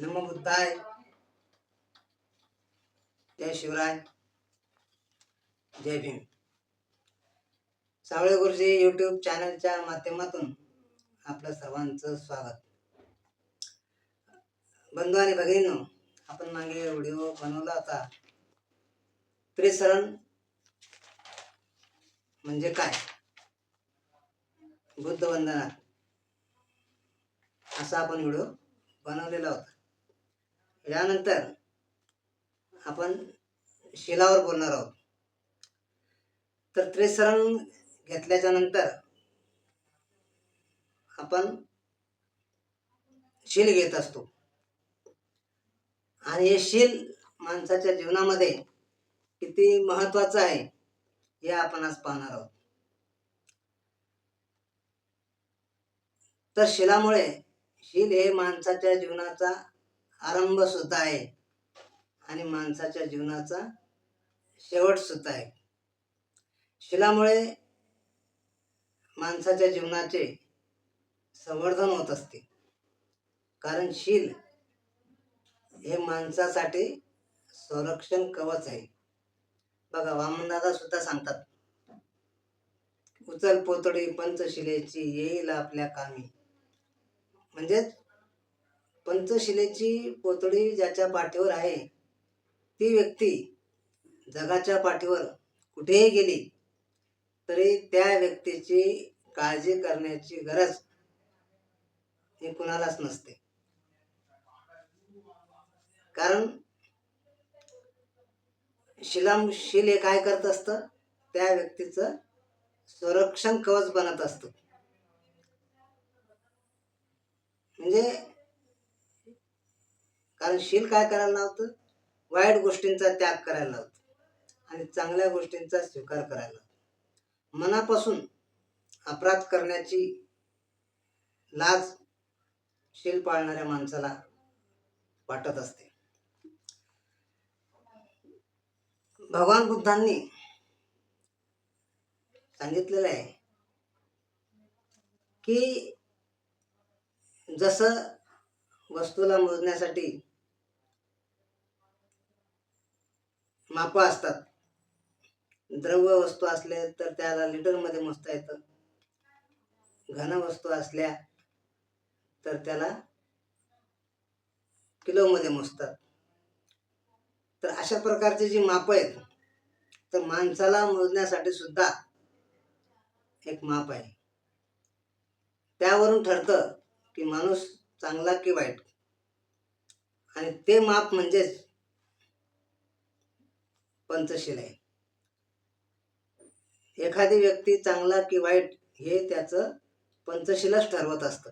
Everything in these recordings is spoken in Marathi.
नमो बुद्धाय, जय शिवराय, जय भीम. सावळे गुरुजी यूट्यूब चॅनलच्या माध्यमातून आपलं सर्वांचं स्वागत. बंधू आणि भगिनींनो, आपण मागे व्हिडिओ बनवला होता, त्रिसरण म्हणजे काय, बुद्ध वंदनात, असा आपण व्हिडिओ बनवलेला होता. यानंतर आपण शिलावर बोलणार आहोत. तर त्रिसरण घेतल्याच्या नंतर आपण शील घेत असतो आणि हे शील माणसाच्या जीवनामध्ये किती महत्वाचं आहे हे आपण आज पाहणार आहोत. तर शीलामुळे, शील हे माणसाच्या जीवनाचा आरंभ सुद्धा आहे आणि माणसाच्या जीवनाचा शेवट सुद्धा आहे. शीलामुळे माणसाच्या जीवनाचे संवर्धन होत असते, कारण शील हे माणसासाठी संरक्षण कवच आहे. बघा, वामनदादा सुद्धा सांगतात, उचल पोतडी पंचशिलेची येईल आपल्या कामी. म्हणजेच पंचशिलेची पोतडी ज्याच्या पाठीवर आहे ती व्यक्ती जगाच्या पाठीवर कुठेही गेली तरी त्या व्यक्तीची काळजी करण्याची गरज ही कुणालाच नसते. कारण शील हे काय करत असतं, त्या व्यक्तीचं संरक्षण कवच बनत असतं. म्हणजे कारण शील काय करायला लावतं, वाईट गोष्टींचा त्याग करायला लावतं आणि चांगल्या गोष्टींचा स्वीकार करायला लावतं. मनापासून अपराध करण्याची लाज शील पाळणाऱ्या माणसाला वाटत असते. भगवान बुद्धांनी सांगितलेलं आहे की जसं वस्तूला मोजण्यासाठी मापं असतात, द्रव्य वस्तू असले तर त्याला लिटरमध्ये मोजता येतं, घन वस्तू असल्या तर त्याला किलोमध्ये मोजतात. तर अशा प्रकारची जी मापं आहेत, तर माणसाला मोजण्यासाठी सुद्धा एक माप आहे. त्यावरून ठरतं की माणूस चांगला की वाईट, आणि ते माप म्हणजेच पंचशील आहे. एखादी व्यक्ती चांगला की वाईट हे त्याचं पंचशीलच ठरवत असतं.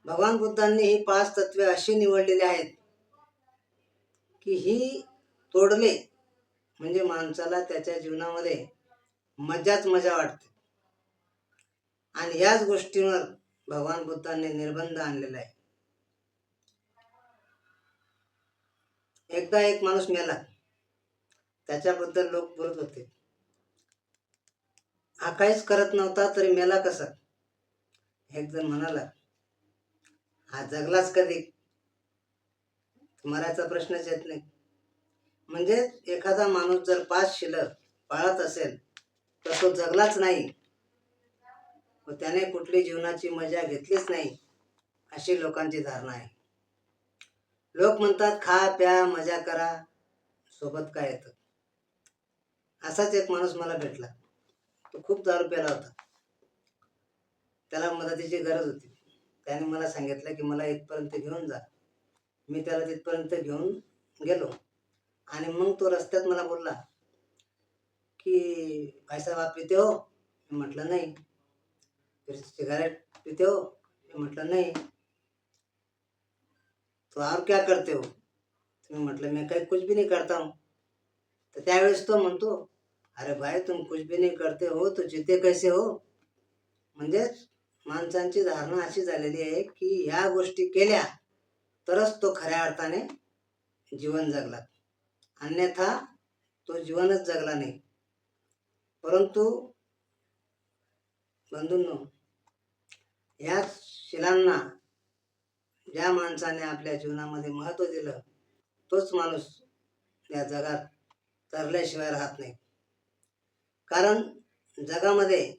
भगवान बुद्धांनी ही 5 तत्वे अशी निवडलेली आहेत की ही तोडले म्हणजे माणसाला त्याच्या जीवनामध्ये मजाच मजा वाटते. आणि याच गोष्टींवर भगवान बुद्धांनी निर्बंध आणलेला आहे. एकदा एक माणूस मेला, त्याच्याबद्दल लोक बोलत होते, हा काहीच करत नव्हता तरी मेला कसा. एक जण म्हणाला, हा जगलाच कधी, मरायचा प्रश्नच येत नाही. म्हणजे एखादा माणूस जर 5 शीलं पाळत असेल तर तो जगलाच नाही व त्याने कुठली जीवनाची मजा घेतलीच नाही, अशी लोकांची धारणा आहे. लोक म्हणतात, खा प्या मजा करा, सोबत काय येतं. असाच एक माणूस मला भेटला. तो खूप दारू प्याला होता, त्याला मदतीची गरज होती. त्याने मला सांगितलं की मला इथपर्यंत घेऊन जा. मी त्याला तिथपर्यंत घेऊन गेलो आणि मग तो रस्त्यात मला बोलला की भाई साहब आप पीते हो? मी म्हटलं नाही. फिर सिगारेट पीते हो? मी म्हटलं नाही. तो और क्या करते हो? मी म्हटलं मैं काही कुछ भी नहीं करता हूँ. तर त्यावेळेस तो म्हणतो, अरे भाई तुम कुछ भी नहीं करते हो तो जीते कैसे हो. म्हणजे माणसांची धारणा अशी झालेली आहे की ह्या गोष्टी केल्या तरच तो खऱ्या अर्थाने जीवन जगला, अन्यथा तो जीवनच जगला नाही. परंतु बंधूंनो, ह्या शिलांना ज्या माणसाने आपल्या जीवनामध्ये महत्त्व दिलं तोच माणूस या जगात तरल्याशिवाय राहत नाही. कारण जगामध्ये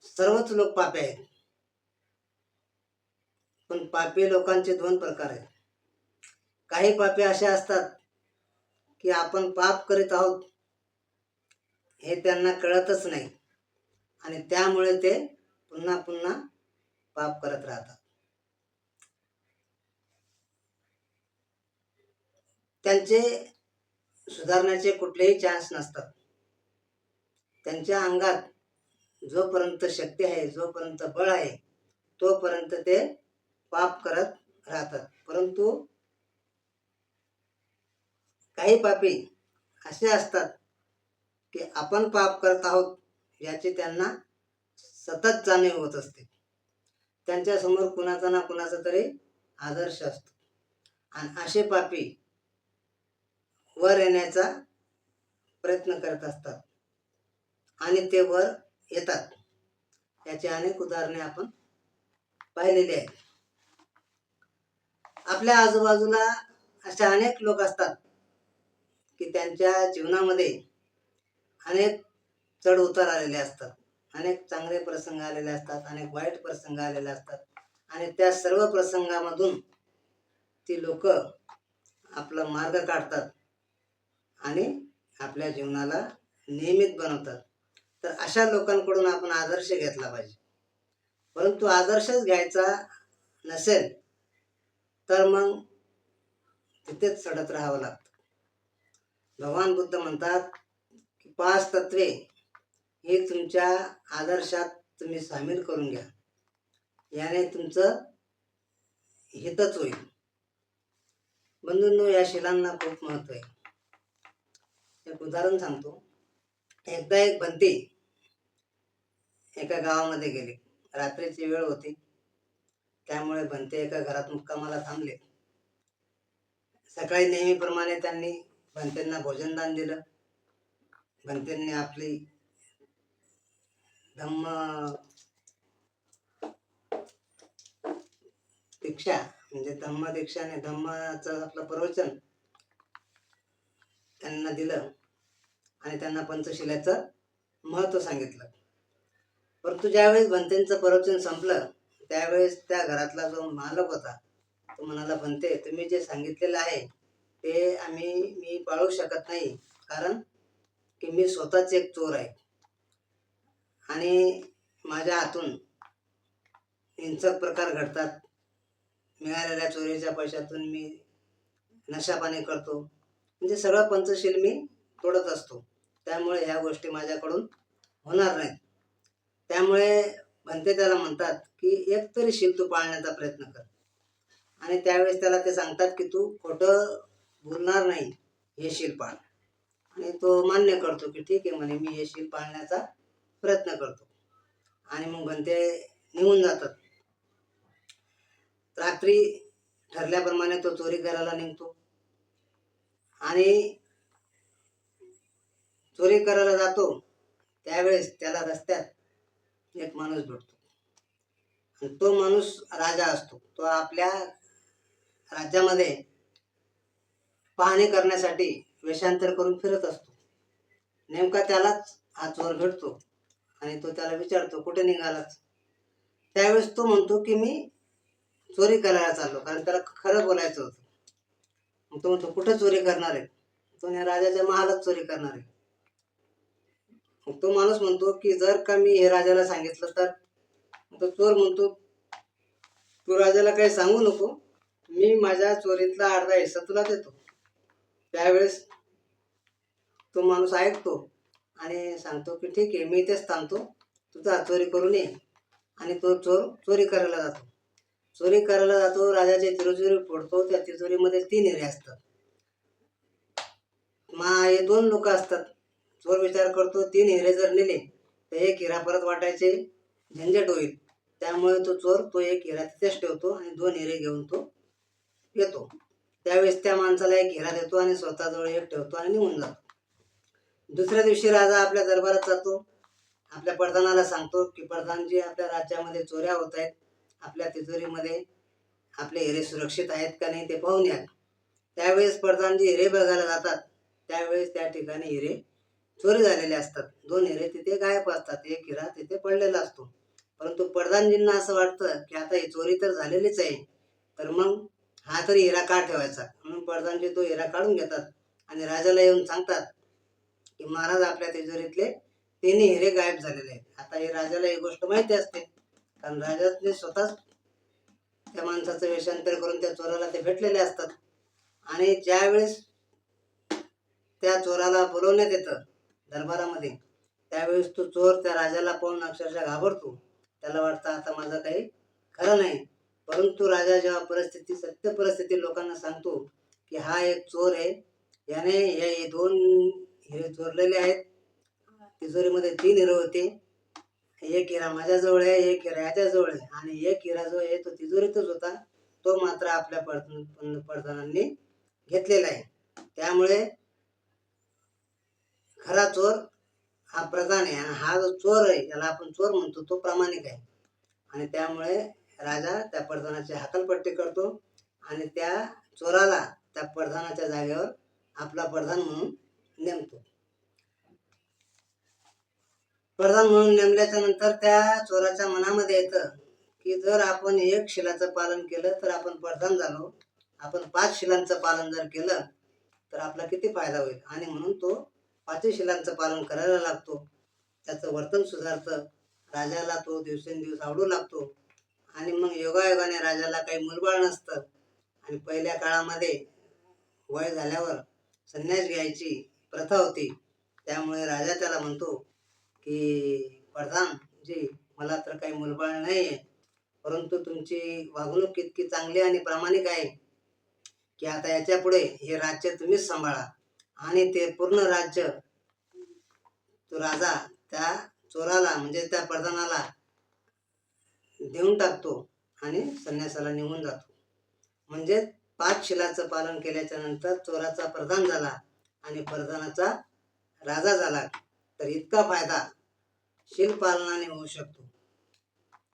सर्वच लोक पापी आहेत, पण पापी लोकांचे दोन प्रकार आहेत. काही पापी असे असतात की आपण पाप करीत आहोत हे त्यांना कळतच नाही आणि त्यामुळे ते पुन्हा पुन्हा पाप करत राहतात. त्यांचे सुधारण्याचे कुठलेही चान्स नसतात. त्यांच्या अंगात जोपर्यंत शक्ती आहे, जोपर्यंत बळ आहे, तोपर्यंत ते पाप करत राहतात. परंतु काही पापी असे असतात की आपण पाप करत आहोत याची त्यांना सतत जाणीव होत असते. त्यांच्यासमोर कुणाचा ना कुणाचा तरी आदर्श असतो आणि असे पापी वर येण्याचा प्रयत्न करत असतात आणि ते वर येतात. याची अनेक उदाहरणे आपण पाहिलेली आहेत. आपल्या आजूबाजूला असे अनेक लोक असतात की त्यांच्या जीवनामध्ये अनेक चढ उतार आलेले असतात, अनेक चांगले प्रसंग आलेले असतात, अनेक वाईट प्रसंग आलेले असतात आणि त्या सर्व प्रसंगामधून ती लोक आपला मार्ग काढतात आणि आपल्या जीवनाला नियमित बनवतात. तर अशा लोकांकडून आपण आदर्श घेतला पाहिजे. परंतु आदर्शच घ्यायचा नसेल तर मग तिथेच चढत राहावं लागतं. भगवान बुद्ध म्हणतात की 5 तत्वे हे तुमच्या आदर्शात तुम्ही सामील करून घ्या, याने तुमचं हितच होईल. बंधूंनो, या शिलांना खूप महत्व आहे. एक उदाहरण सांगतो. एकदा एक बंती एका गावामध्ये गेली. रात्रीची वेळ होती, त्यामुळे बंते एका घरात मुक्कामाला थांबले. सकाळी नेहमीप्रमाणे त्यांनी बंतेंना भोजनदान दिलं. बंतेंनी आपली धम्म दीक्षा म्हणजे धम्म दीक्षाने धम्माचं आपलं प्रवचन त्यांना दिलं आणि त्यांना पंचशिलाचं महत्त्व सांगितलं. परंतु ज्यावेळेस बंतेंचं प्रवचन संपलं त्यावेळेस त्या घरातला जो मालक होता तो म्हणाला, बंते, तुम्ही जे सांगितलेलं आहे ते मी पाळू शकत नाही, कारण की मी स्वतःच एक चोर आहे आणि माझ्या हातून हिंसक प्रकार घडतात. मिळालेल्या चोरीच्या पैशातून मी नशापाणी करतो, म्हणजे सगळं पंचशील मी तोडत असतो. त्यामुळे ह्या गोष्टी माझ्याकडून होणार नाहीत. त्यामुळे भंते त्याला म्हणतात की एक तरी शील तू पाळण्याचा प्रयत्न कर. आणि त्यावेळेस त्याला ते सांगतात की तू खोटं बोलणार नाही, हे शील पाळ. आणि तो मान्य करतो की ठीक आहे म्हणे, मी हे शील पाळण्याचा प्रयत्न करतो. आणि मग भंते निघून जातात. रात्री ठरल्याप्रमाणे तो चोरी करायला निघतो आणि चोरी करायला जातो. त्यावेळेस त्याला रस्त्यात एक माणूस भेटतो आणि तो माणूस राजा असतो. तो आपल्या राज्यामध्ये पाहणी करण्यासाठी वेषांतर करून फिरत असतो. नेमका त्यालाच हा चोर भेटतो आणि तो त्याला विचारतो, कुठे निघालाच? त्यावेळेस तो म्हणतो की मी चोरी करायला चाललो, कारण त्याला खरं बोलायचं होतं. मग तो म्हणतो, कुठं चोरी करणार आहे? तो राजाच्या महालात चोरी करणार आहे. मग तो माणूस म्हणतो की जर का मी हे राजाला सांगितलं तर? तो चोर म्हणतो, तू राजाला काही सांगू नको, मी माझ्या चोरीतला अर्धा हिस्सा तुला देतो. त्यावेळेस तो माणूस ऐकतो आणि सांगतो की ठीक आहे, मी इथेच थांबतो, तुझा चोरी करून ये. आणि तो चोर चोरी करायला जातो. चोरी करायला जातो, राजाची तिजोरी फोडतो. त्या तिजोरीमध्ये 3 हिरे असतात. हे 2 लोक असतात. चोर विचार करतो 3 हिरे जर नेले तर 1 हिरा परत वाटायचे झंझट होईल. त्यामुळे तो चोर तो 1 हिरा तिथेच ठेवतो आणि 2 हिरे घेऊन तो येतो. त्यावेळेस त्या माणसाला 1 हिरा देतो आणि स्वतःजवळ 1 ठेवतो आणि निघून जातो. दुसऱ्या दिवशी राजा आपल्या दरबारात जातो. आपल्या प्रधानाला सांगतो की प्रधानजी, आपल्या राज्यामध्ये चोऱ्या होत आहेत, आपल्या तिजोरीमध्ये आपले हिरे सुरक्षित आहेत का नाही ते पाहून या. त्यावेळेस प्रधानजी हिरे बघायला जातात, त्यावेळेस त्या ठिकाणी हिरे चोरी झालेले असतात. 2 हिरे तिथे गायब असतात, 1 हिरा तिथे पडलेला असतो. परंतु प्रधानजींना असं वाटतं की आता ही चोरी तर झालेलीच आहे, तर मग हा तरी हिरा का ठेवायचा, म्हणून प्रधानजी तो हिरा काढून घेतात आणि राजाला येऊन सांगतात की महाराज, आपल्या तिजोरीतले 3 हिरे गायब झालेले आहेत. आता हे राजाला ही गोष्ट माहिती असते, कारण राजाने स्वतःच त्या माणसाचं वेषांतर करून त्या चोराला ते भेटलेले असतात. आणि ज्यावेळेस त्या चोराला बोलवण्यात येतं दरबारामध्ये, त्यावेळेस तो चोर त्या राजाला पाहून अक्षरशः घाबरतो. त्याला वाटतं आता माझं काही खरं नाही. परंतु राजा जेव्हा सत्य परिस्थिती लोकांना सांगतो की हा एक चोर आहे, याने हे 2 हिरे चोरलेले आहेत. तिजोरीमध्ये 3 हिरे होते, 1 हिरा माझ्याजवळ आहे, 1 हिरा ह्याच्याजवळ आहे आणि 1 हिरा जो आहे तो तिजोरीतच होता, तो मात्र आपल्या प्रधानांनी घेतलेला आहे. त्यामुळे खरा चोर हा प्रधान आहे आणि हा जो चोर आहे, ज्याला आपण चोर म्हणतो, तो प्रामाणिक आहे. आणि त्यामुळे राजा त्या प्रधानाची हकालपट्टी करतो आणि त्या चोराला त्या प्रधानाच्या जागेवर आपला प्रधान म्हणून नेमतो. प्रधान म्हणून नेमल्याच्या नंतर त्या चोराच्या मनामध्ये येतं की जर आपण 1 शिलाचं पालन केलं तर आपण प्रधान झालो, आपण 5 शिलांचं पालन जर केलं तर आपला किती फायदा होईल. आणि म्हणून तो 5 शिलांचं पालन करायला लागतो. त्याचं वर्तन सुधारतं, राजाला तो दिवसेंदिवस आवडू लागतो. आणि मग योगायोगाने राजाला काही मुलबाळ नसतं आणि पहिल्या काळामध्ये वय झाल्यावर संन्यास घ्यायची प्रथा होती. त्यामुळे राजा त्याला म्हणतो की प्रधानजी, मला तर काही मुलबाळ नाही आहे, परंतु तुमची वागणूक इतकी चांगली आणि प्रामाणिक आहे की आता याच्यापुढे हे राज्य तुम्हीच सांभाळा. आणि ते पूर्ण राज्य तो राजा त्या चोराला म्हणजे त्या प्रधानाला देऊन टाकतो आणि संन्यासाला निघून जातो. म्हणजे 5 शिलाचं पालन केल्याच्या नंतर चोराचा प्रधान झाला आणि प्रधानाचा राजा झाला. तर इतका फायदा शीलपालनाने होऊ शकतो,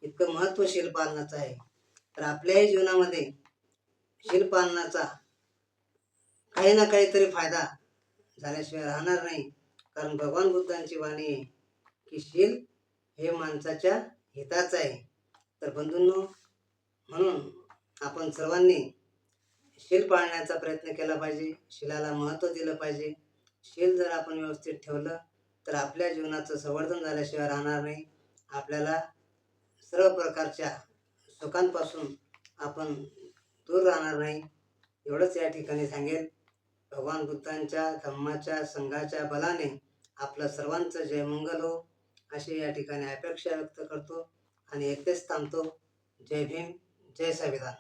इतकं महत्त्व शीलपालनाचं आहे. तर आपल्याही जीवनामध्ये शीलपालनाचा काही ना काहीतरी फायदा झाल्याशिवाय राहणार नाही. कारण भगवान बुद्धांची वाणी आहे की शील हे माणसाच्या हिताचं आहे. तर बंधूंनो, म्हणून आपण सर्वांनी शील पाळण्याचा प्रयत्न केला पाहिजे, शिलाला महत्त्व दिलं पाहिजे. शील जर आपण व्यवस्थित ठेवलं तर आपल्या जीवनाचं संवर्धन झाल्याशिवाय राहणार नाही. आपल्याला सर्व प्रकारच्या सुखांपासून आपण दूर राहणार नाही. एवढंच या ठिकाणी सांगेल. भगवान बुद्धांच्या धम्माच्या संघाच्या बलाने आपलं सर्वांचं जयमंगल हो, अशी या ठिकाणी अपेक्षा व्यक्त करतो आणि येथेच थांबतो. जय भीम, जय संविधान.